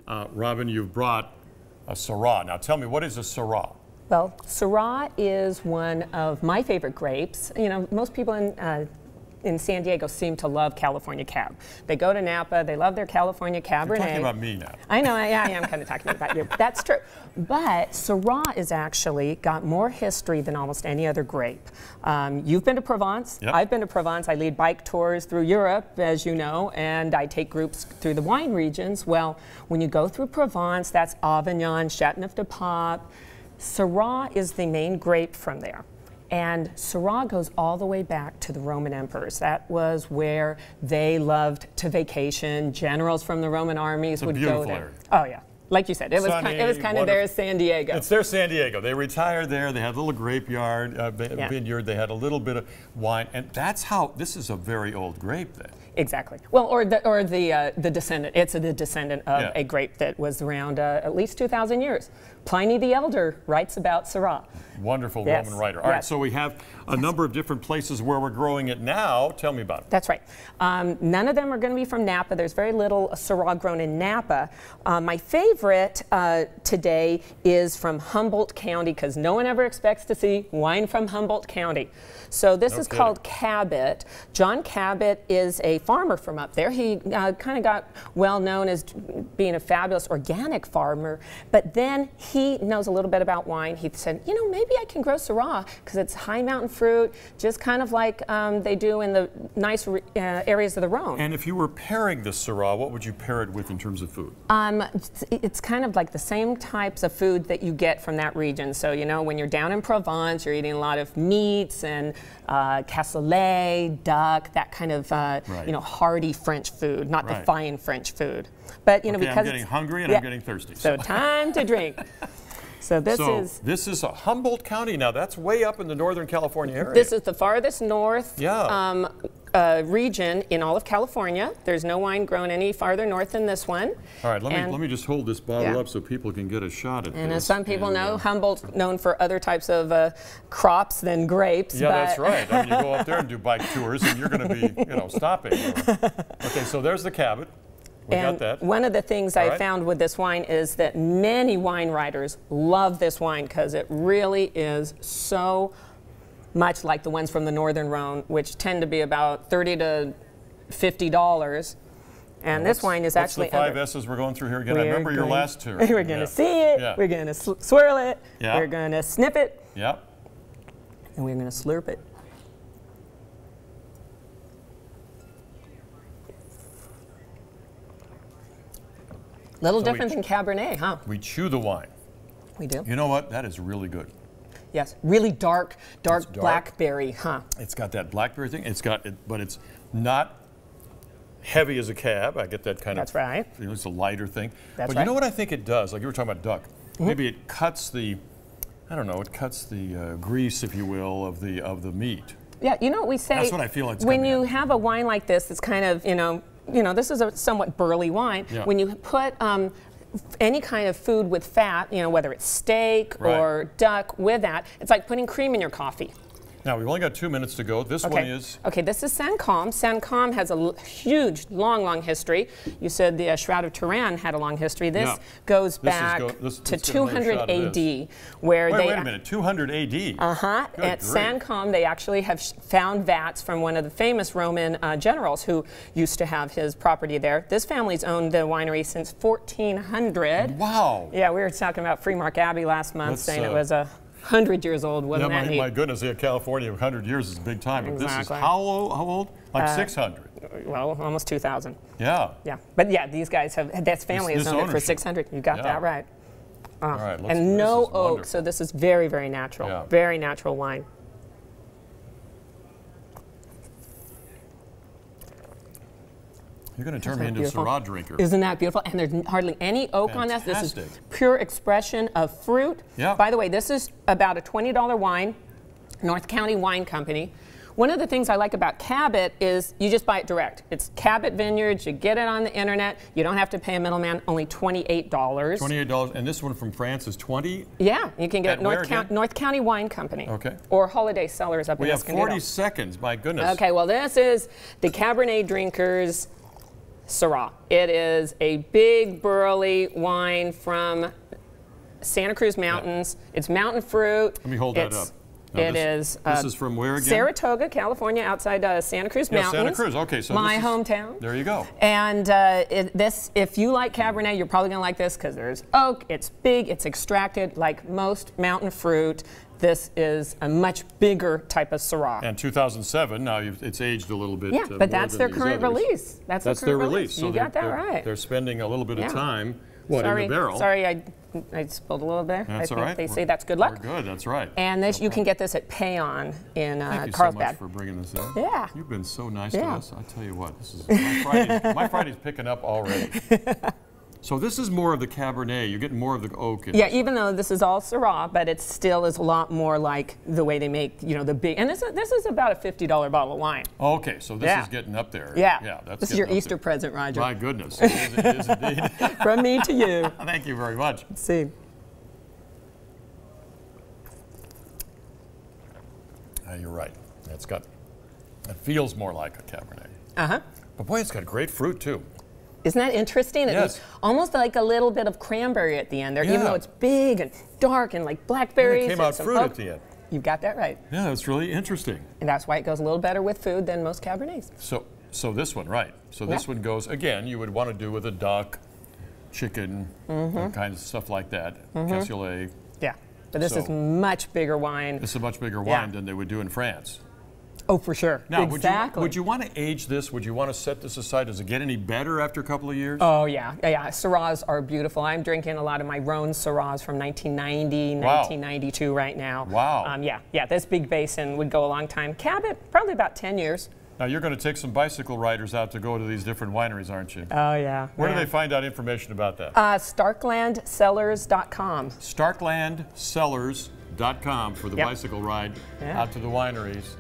Robin, you've brought a Syrah. Now tell me, what is a Syrah? Well, Syrah is one of my favorite grapes. You know, most people in San Diego seem to love California Cab. They go to Napa, they love their California Cabernet. You're talking about me now. I know, I am kind of talking about you. That's true. But Syrah is actually got more history than almost any other grape. You've been to Provence. Yep. I've been to Provence. I lead bike tours through Europe, as you know, and I take groups through the wine regions. Well, when you go through Provence, that's Avignon, Châteauneuf-du-Pape. Syrah is the main grape from there. And Syrah goes all the way back to the Roman emperors. That was where they loved to vacation. Generals from the Roman armies would go there. Area. Oh yeah, like you said, it was kind of their San Diego. It's their San Diego. They retired there. They had a little grape yard, vineyard. They had a little bit of wine, and that's how. This is a very old grape then. Exactly. Well, or the descendant. It's the descendant of a grape that was around at least 2,000 years. Pliny the Elder writes about Syrah. Wonderful Roman writer. All right, so we have a number of different places where we're growing it now. Tell me about it. That's right. None of them are going to be from Napa. There's very little Syrah grown in Napa. My favorite today is from Humboldt County, because no one ever expects to see wine from Humboldt County. So this is called Cabot. John Cabot is a farmer from up there. He kind of got well known as being a fabulous organic farmer, but then he knows a little bit about wine. He said, you know, maybe I can grow Syrah because it's high mountain fruit, just kind of like they do in the nice areas of the Rhone. And if you were pairing the Syrah, what would you pair it with in terms of food? It's kind of like the same types of food that you get from that region. So, you know, when you're down in Provence, you're eating a lot of meats and cassoulet, duck, that kind of, you know, hearty French food, not the fine French food. But, you know, because I'm getting hungry and I'm getting thirsty. So time to drink. So this is a Humboldt County. Now that's way up in the Northern California area. This is the farthest north region in all of California. There's no wine grown any farther north than this one. All right, let me just hold this bottle up so people can get a shot at this. And as some people know, Humboldt's known for other types of crops than grapes. Yeah, that's right. I mean, you go up there and do bike tours, and you're going to be, you know, stopping. Okay, so there's the Cabot. We got that. One of the things I found with this wine is that many wine writers love this wine because it really is so much like the ones from the Northern Rhone, which tend to be about $30 to $50. And this wine is actually... What's the 5 S's we're going through here again? I remember your last two. We're going to see it, we're going to swirl it, we're going to snip it, and we're going to slurp it. Little different than Cabernet, huh? We chew the wine. We do. You know what? That is really good. Yes, really dark blackberry, huh? It's got that blackberry thing. It's got it, but it's not heavy as a cab. I get that kind of. That's right. It's a lighter thing. That's but you know what I think it does? Like you were talking about duck. Maybe it cuts the, I don't know, it cuts the grease, if you will, of the meat. Yeah, you know what we say. That's what I feel like. When you have a wine like this, it's kind of, you know, this is a somewhat burly wine. Yeah. When you put any kind of food with fat, you know, whether it's steak or duck with that, it's like putting cream in your coffee. Now, we've only got 2 minutes to go. This one is... Okay, this is Saint-Cosme. Saint-Cosme has a huge, long history. You said the Shroud of Turin had a long history. This goes back to 200 AD, where Wait a minute, 200 AD? Uh-huh. At Saint-Cosme, they actually have found vats from one of the famous Roman generals who used to have his property there. This family's owned the winery since 1400. Wow. Yeah, we were talking about Freemark Abbey last month, saying it was 100 years old, wasn't that neat? My goodness, California, 100 years is a big time. But this is how old? Like 600. Well, almost 2,000. Yeah. Yeah. But yeah, these guys have, this family has owned it for 600. You got that right. All right. And no oak, so this is very, very natural. Yeah. Very natural wine. You're going to turn me into a Syrah drinker. Isn't that beautiful? And there's hardly any oak on this. This is pure expression of fruit. Yeah. By the way, this is about a $20 wine, North County Wine Company. One of the things I like about Cabot is you just buy it direct. It's Cabot Vineyards. You get it on the internet. You don't have to pay a middleman, only $28. $28. And this one from France is $20? Yeah, you can get it North County Wine Company. Okay. Or Holiday Cellars up in Escondido. We have 40 seconds, my goodness. Okay, well, this is the Cabernet drinkers' Syrah. It is a big, burly wine from Santa Cruz Mountains. Yeah. It's mountain fruit. Let me hold that up. Now this is from where again? Saratoga, California, outside Santa Cruz Mountains. Santa Cruz. Okay, so my hometown. There you go. And if you like Cabernet, you're probably going to like this because there's oak. It's big. It's extracted like most mountain fruit. This is a much bigger type of Syrah. And 2007. Now it's aged a little bit. Yeah, but that's their current release. That's their release. So you got that right. They're spending a little bit of time. What, in the barrel? Sorry, I spilled a little bit. That's all I right. think they say that's good luck. We're good, that's right. And this, you can get this at Payon in Carlsbad. Thank you so much for bringing this in. Yeah. You've been so nice to us. I tell you what, this is my Friday's picking up already. So this is more of the Cabernet. You're getting more of the oak. Yeah, even though this is all Syrah, but it still is a lot more like the way they make, the big. And this is about a $50 bottle of wine. Okay, so this is getting up there. Yeah, that's this is your Easter present, Roger. My goodness, it is indeed. From me to you. Thank you very much. Let's see. You're right. It feels more like a Cabernet. Uh-huh. But boy, it's got great fruit too. Isn't that interesting? Yes. It's almost like a little bit of cranberry at the end there, even though it's big and dark and like blackberries. And it came out fruit at the end. You've got that right. Yeah, that's really interesting. And that's why it goes a little better with food than most Cabernets. So this one, right. So this one goes, again, you would want to do with a duck, chicken, all kinds of stuff like that, cassoulet. Yeah, but this is much bigger wine. This is a much bigger wine than they would do in France. Oh, for sure. Now, exactly. would you want to age this? Would you want to set this aside? Does it get any better after a couple of years? Oh, yeah. Syrahs are beautiful. I'm drinking a lot of my Rhone Syrahs from 1990, 1992 right now. Wow. Yeah, this big basin would go a long time. Cabot, probably about 10 years. Now, you're going to take some bicycle riders out to go to these different wineries, aren't you? Oh, yeah. Where do they find out information about that? StarklandCellars.com. StarklandCellars.com for the bicycle ride out to the wineries.